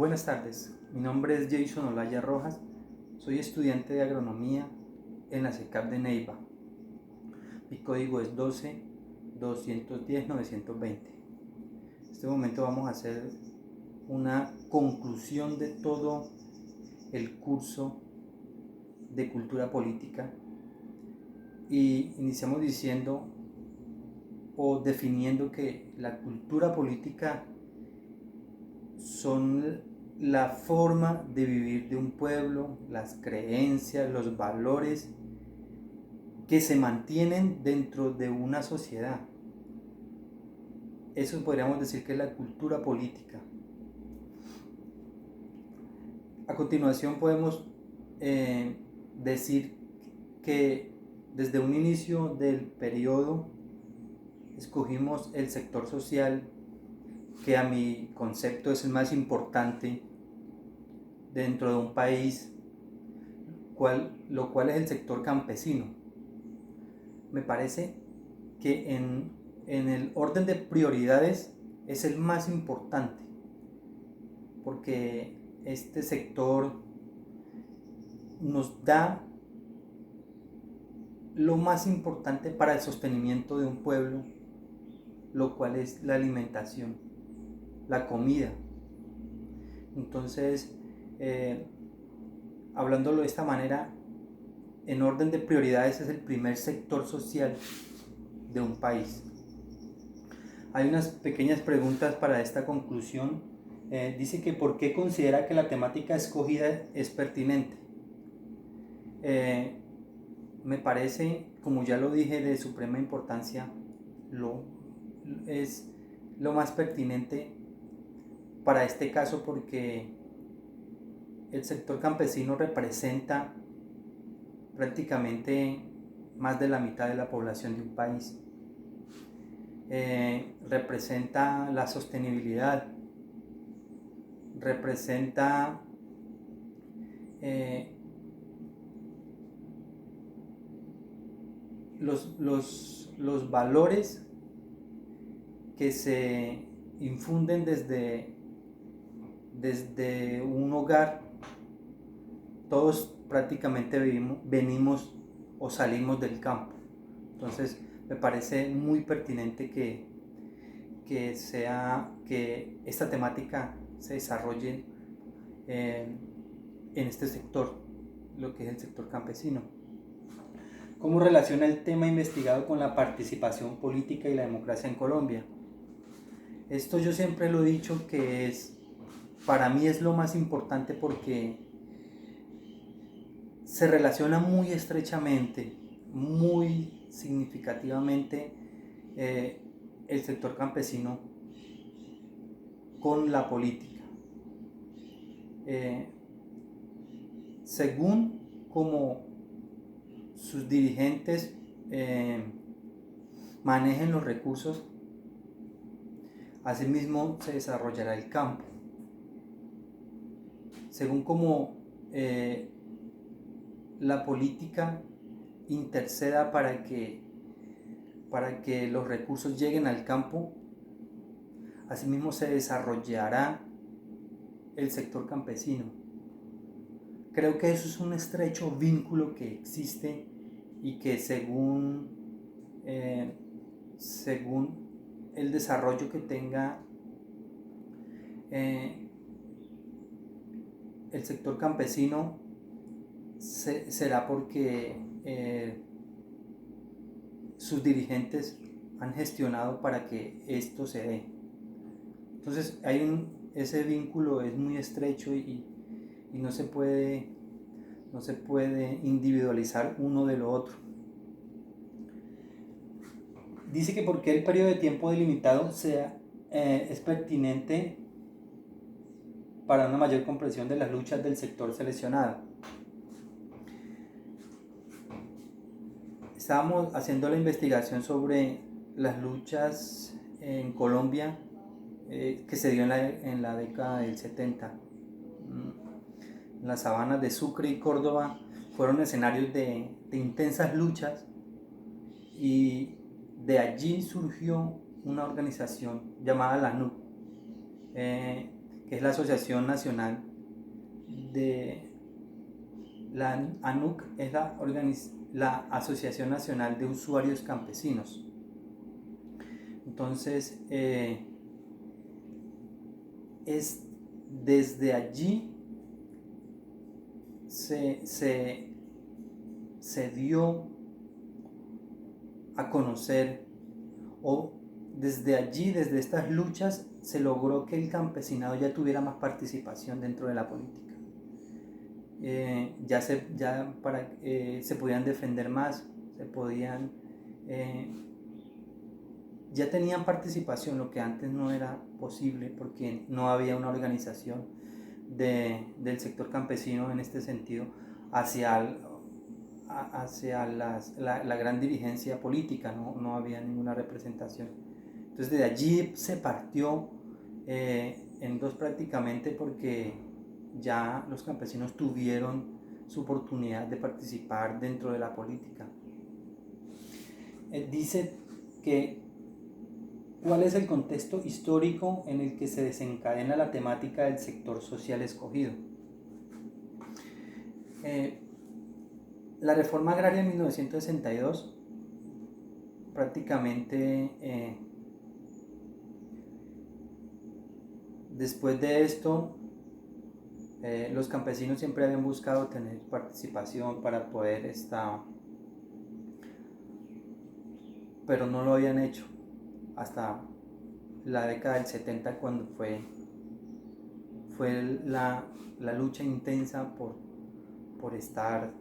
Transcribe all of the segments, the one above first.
Buenas tardes, mi nombre es Jason Olaya Rojas, soy estudiante de agronomía en la CECAP de Neiva. Mi código es 12-210-920. En este momento vamos a hacer una conclusión de todo el curso de cultura política y iniciamos diciendo o definiendo que la cultura política son la forma de vivir de un pueblo, las creencias, los valores que se mantienen dentro de una sociedad. Eso podríamos decir que es la cultura política. A continuación podemos decir que desde un inicio del periodo escogimos el sector social, que a mi concepto es el más importante dentro de un país, lo cual es el sector campesino. Me parece que en el orden de prioridades es el más importante, porque este sector nos da lo más importante para el sostenimiento de un pueblo, lo cual es la alimentación, la comida. Entonces, hablándolo de esta manera, en orden de prioridades es el primer sector social de un país. Hay unas pequeñas preguntas para esta conclusión. Dice que ¿por qué considera que la temática escogida es pertinente? Me parece, como ya lo dije, de suprema importancia, es lo más pertinente para este caso, porque el sector campesino representa prácticamente más de la mitad de la población de un país. Representa la sostenibilidad, representa los valores que se infunden desde un hogar. Todos prácticamente venimos o salimos del campo. Entonces me parece muy pertinente que esta temática se desarrolle en este sector, lo que es el sector campesino. ¿Cómo relaciona el tema investigado con la participación política y la democracia en Colombia? Esto yo siempre lo he dicho que para mí es lo más importante, porque se relaciona muy estrechamente, muy significativamente el sector campesino con la política. Según como sus dirigentes manejen los recursos, asimismo se desarrollará el campo. Según como la política interceda para que los recursos lleguen al campo, asimismo se desarrollará el sector campesino. Creo que eso es un estrecho vínculo que existe y que según el desarrollo que tenga el sector campesino, será porque sus dirigentes han gestionado para que esto se dé. Entonces ese vínculo es muy estrecho y no se puede individualizar uno de lo otro. Dice que porque el periodo de tiempo delimitado es pertinente para una mayor comprensión de las luchas del sector seleccionado. Estábamos haciendo la investigación sobre las luchas en Colombia que se dio en la década del 70. Las sabanas de Sucre y Córdoba fueron escenarios de intensas luchas, y de allí surgió una organización llamada la NUC, que que es la Asociación Nacional de la ANUC, es la Asociación Nacional de Usuarios Campesinos. Entonces, es desde allí se dio a conocer, o desde allí, desde estas luchas, se logró que el campesinado ya tuviera más participación dentro de la política. Se podían defender más, ya tenían participación, lo que antes no era posible porque no había una organización del sector campesino en este sentido hacia la gran dirigencia política, no había ninguna representación. Entonces de allí se partió en dos prácticamente, porque ya los campesinos tuvieron su oportunidad de participar dentro de la política. Dice que ¿cuál es el contexto histórico en el que se desencadena la temática del sector social escogido? La reforma agraria en 1962 prácticamente después de esto los campesinos siempre habían buscado tener participación para poder pero no lo habían hecho hasta la década del 70, cuando fue la lucha intensa por estar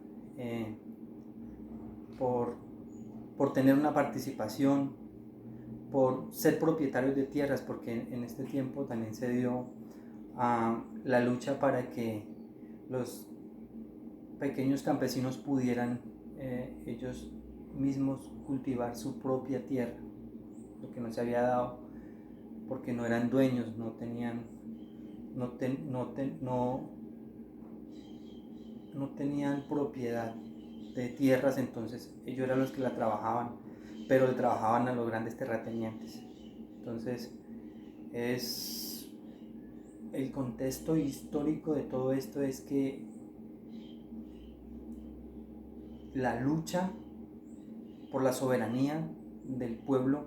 por tener una participación, por ser propietarios de tierras, porque en este tiempo también se dio la lucha para que los pequeños campesinos pudieran ellos mismos cultivar su propia tierra, lo que no se había dado porque no eran dueños, no tenían propiedad de tierras. Entonces ellos eran los que la trabajaban, pero le trabajaban a los grandes terratenientes. Entonces el contexto histórico de todo esto es que la lucha por la soberanía del pueblo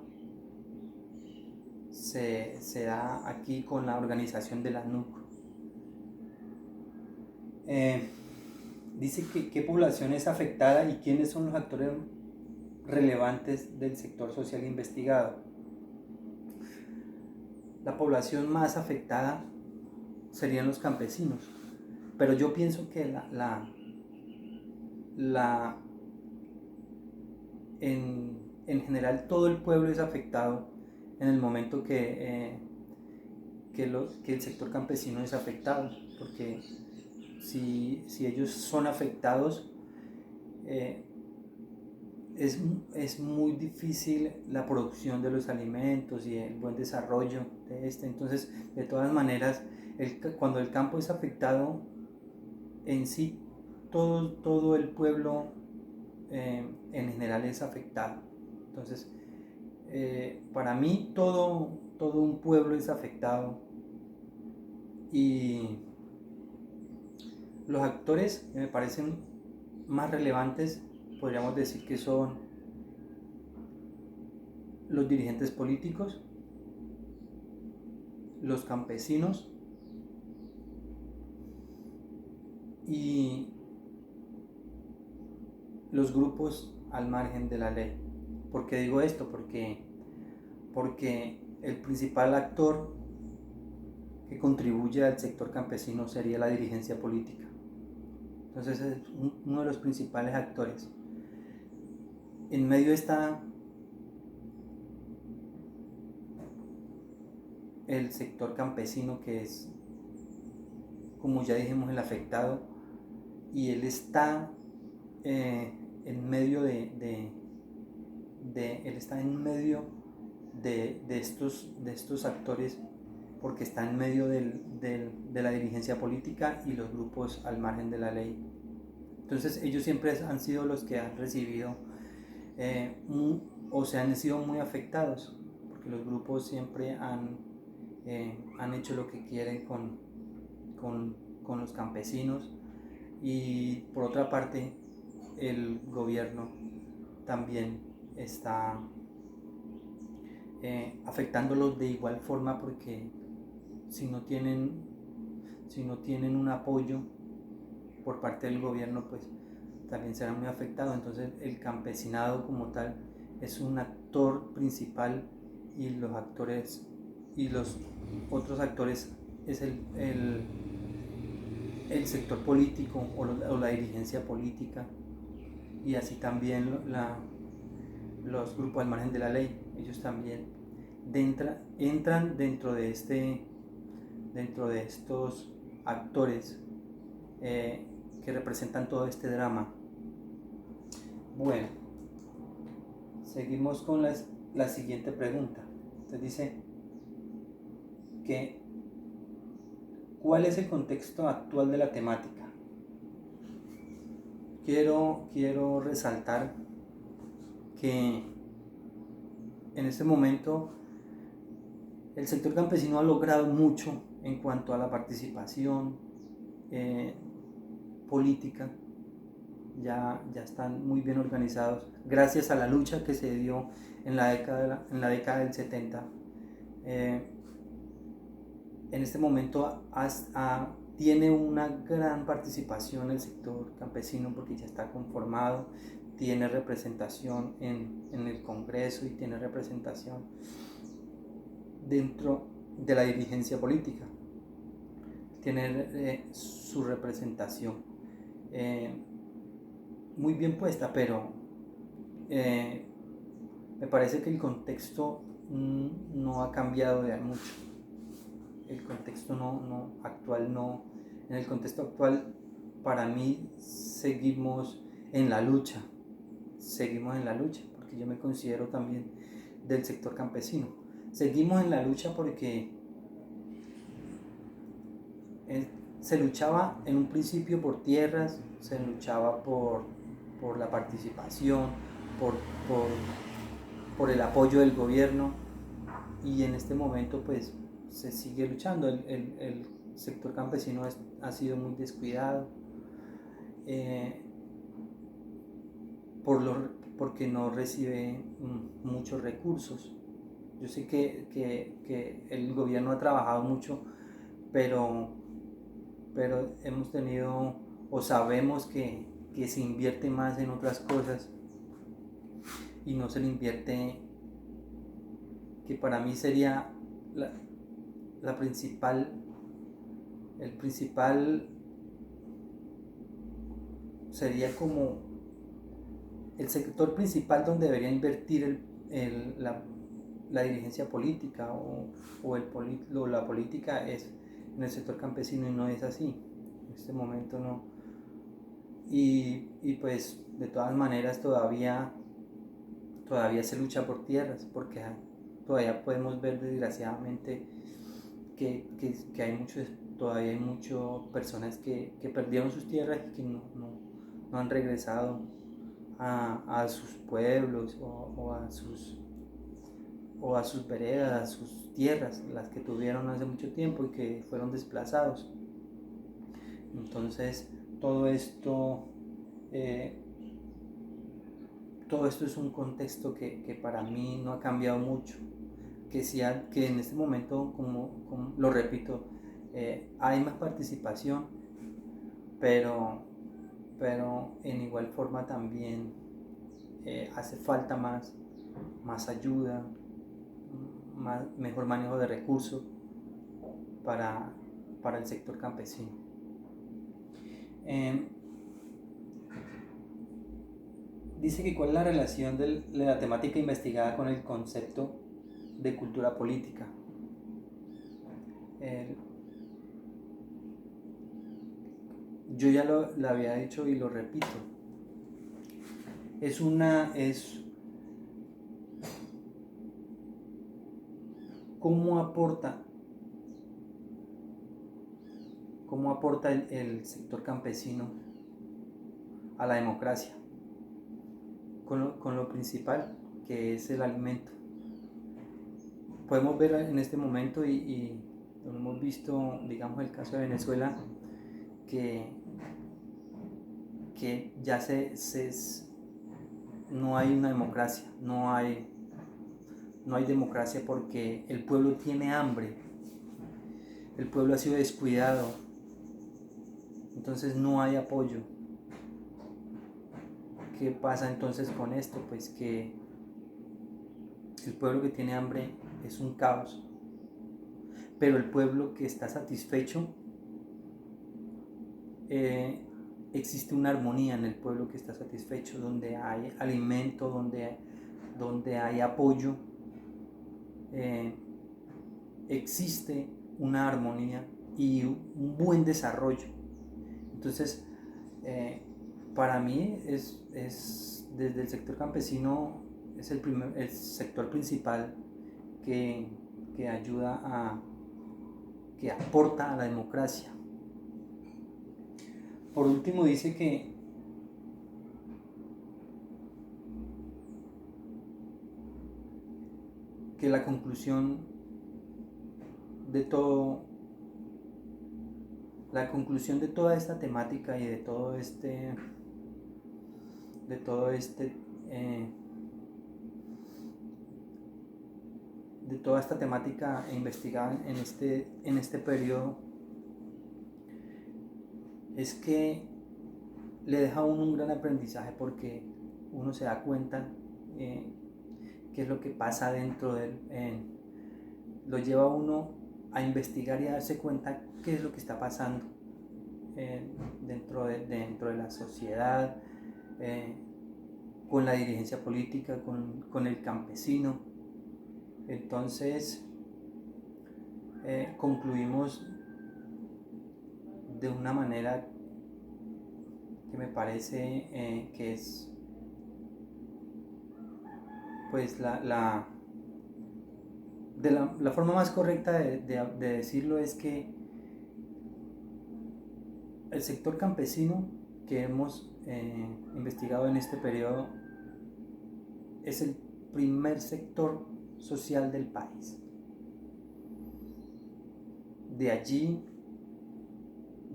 se da aquí con la organización de la ANUC. Dice que qué población es afectada y quiénes son los actores relevantes del sector social investigado. La población más afectada serían los campesinos, pero yo pienso que en general todo el pueblo es afectado en el momento que el sector campesino es afectado, porque si ellos son afectados, es muy difícil la producción de los alimentos y el buen desarrollo de Entonces, de todas maneras, cuando el campo es afectado, en sí todo el pueblo en general es afectado. Entonces, para mí todo un pueblo es afectado, y los actores que me parecen más relevantes podríamos decir que son los dirigentes políticos, los campesinos y los grupos al margen de la ley. ¿Por qué digo esto? Porque el principal actor que contribuye al sector campesino sería la dirigencia política. Entonces es uno de los principales actores. En medio está el sector campesino, que es, como ya dijimos, el afectado, y él está en medio de estos actores, porque está en medio de la dirigencia política y los grupos al margen de la ley. Entonces ellos siempre han sido los que han recibido o se han sido muy afectados, porque los grupos siempre han han hecho lo que quieren con los campesinos, y por otra parte el gobierno también está afectándolos de igual forma, porque si no tienen un apoyo por parte del gobierno, pues también será muy afectado. Entonces el campesinado como tal es un actor principal, y los otros actores es el sector político o la dirigencia política, y así también los grupos al margen de la ley. Ellos también entran dentro de estos actores que representan todo este drama. Bueno, seguimos con la siguiente pregunta. Entonces dice que ¿cuál es el contexto actual de la temática? Quiero resaltar que en este momento el sector campesino ha logrado mucho en cuanto a la participación política. Ya están muy bien organizados gracias a la lucha que se dio en la década del 70. En este momento tiene una gran participación el sector campesino, porque ya está conformado, tiene representación en el Congreso y tiene representación dentro de la dirigencia política, tiene su representación muy bien puesta, pero me parece que el contexto no ha cambiado de mucho. El contexto en el contexto actual, para mí, seguimos en la lucha, porque yo me considero también del sector campesino. Seguimos en la lucha porque se luchaba en un principio por tierras, se luchaba por la participación, por el apoyo del gobierno, y en este momento pues se sigue luchando. El sector campesino ha sido muy descuidado porque no recibe muchos recursos. Yo sé que el gobierno ha trabajado mucho, pero hemos tenido, o sabemos que se invierte más en otras cosas y no se le invierte, que para mí sería el principal sería como el sector principal donde debería invertir la dirigencia política o la política, es en el sector campesino, y no es así. En este momento no. Y pues de todas maneras todavía se lucha por tierras, porque todavía podemos ver desgraciadamente que todavía hay muchas personas que perdieron sus tierras y que no han regresado a sus pueblos o a sus veredas, a sus tierras, las que tuvieron hace mucho tiempo y que fueron desplazados. Entonces todo esto es un contexto que para mí no ha cambiado mucho, que en este momento, como lo repito, hay más participación, pero en igual forma también hace falta más ayuda, mejor manejo de recursos para el sector campesino. Dice que cuál es la relación de la temática investigada con el concepto de cultura política. Yo ya lo había dicho y lo repito. ¿Cómo aporta el sector campesino a la democracia? Con lo principal, que es el alimento. podemos ver en este momento y lo hemos visto, digamos, el caso de Venezuela, que ya no hay una democracia, no hay democracia porque el pueblo tiene hambre, el pueblo ha sido descuidado, entonces no hay apoyo. ¿Qué pasa entonces con esto? Pues que el pueblo que tiene hambre es un caos, pero el pueblo que está satisfecho, existe una armonía en el pueblo que está satisfecho, donde hay alimento, donde hay apoyo, existe una armonía y un buen desarrollo. Entonces, para mí es desde el sector campesino es el sector principal que ayuda que aporta a la democracia. Por último dice que la conclusión de toda esta temática y de toda esta temática investigada en este periodo es que le deja a uno un gran aprendizaje, porque uno se da cuenta qué es lo que pasa dentro de él, lo lleva a uno a investigar y a darse cuenta qué es lo que está pasando dentro de la sociedad, con la dirigencia política, con el campesino. Entonces concluimos de una manera que me parece que es pues la forma más correcta de decirlo es que el sector campesino que hemos investigado en este periodo es el primer sector social del país. De allí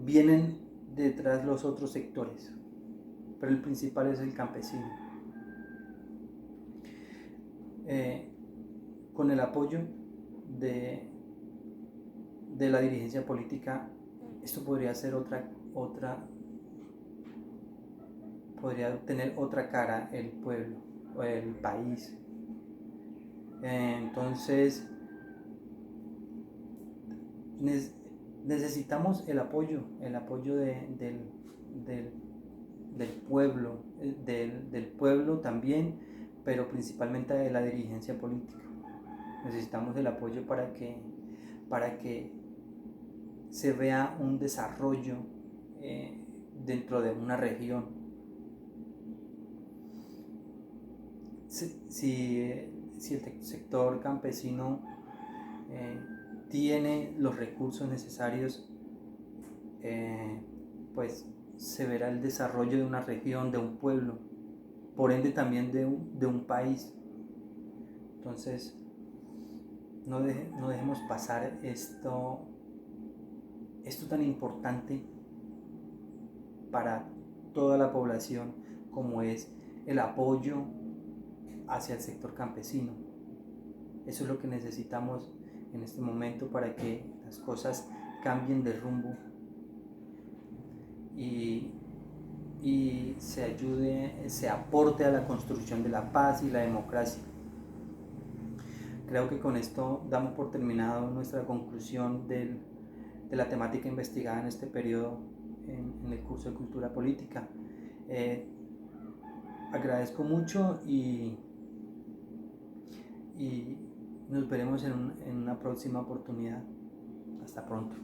vienen detrás los otros sectores, pero el principal es el campesino. Con el apoyo de la dirigencia política, esto podría ser podría tener otra cara el pueblo o el país. Entonces necesitamos el apoyo del pueblo, del pueblo también, pero principalmente de la dirigencia política. Necesitamos el apoyo para que se vea un desarrollo dentro de una región. Si el sector campesino tiene los recursos necesarios, pues se verá el desarrollo de una región, de un pueblo, por ende también de un país. Entonces no dejemos pasar esto tan importante para toda la población, como es el apoyo hacia el sector campesino. Eso es lo que necesitamos en este momento para que las cosas cambien de rumbo y se aporte a la construcción de la paz y la democracia. Creo que con esto damos por terminado nuestra conclusión de la temática investigada en este periodo en el curso de Cultura Política. Agradezco mucho y nos veremos en una próxima oportunidad. Hasta pronto.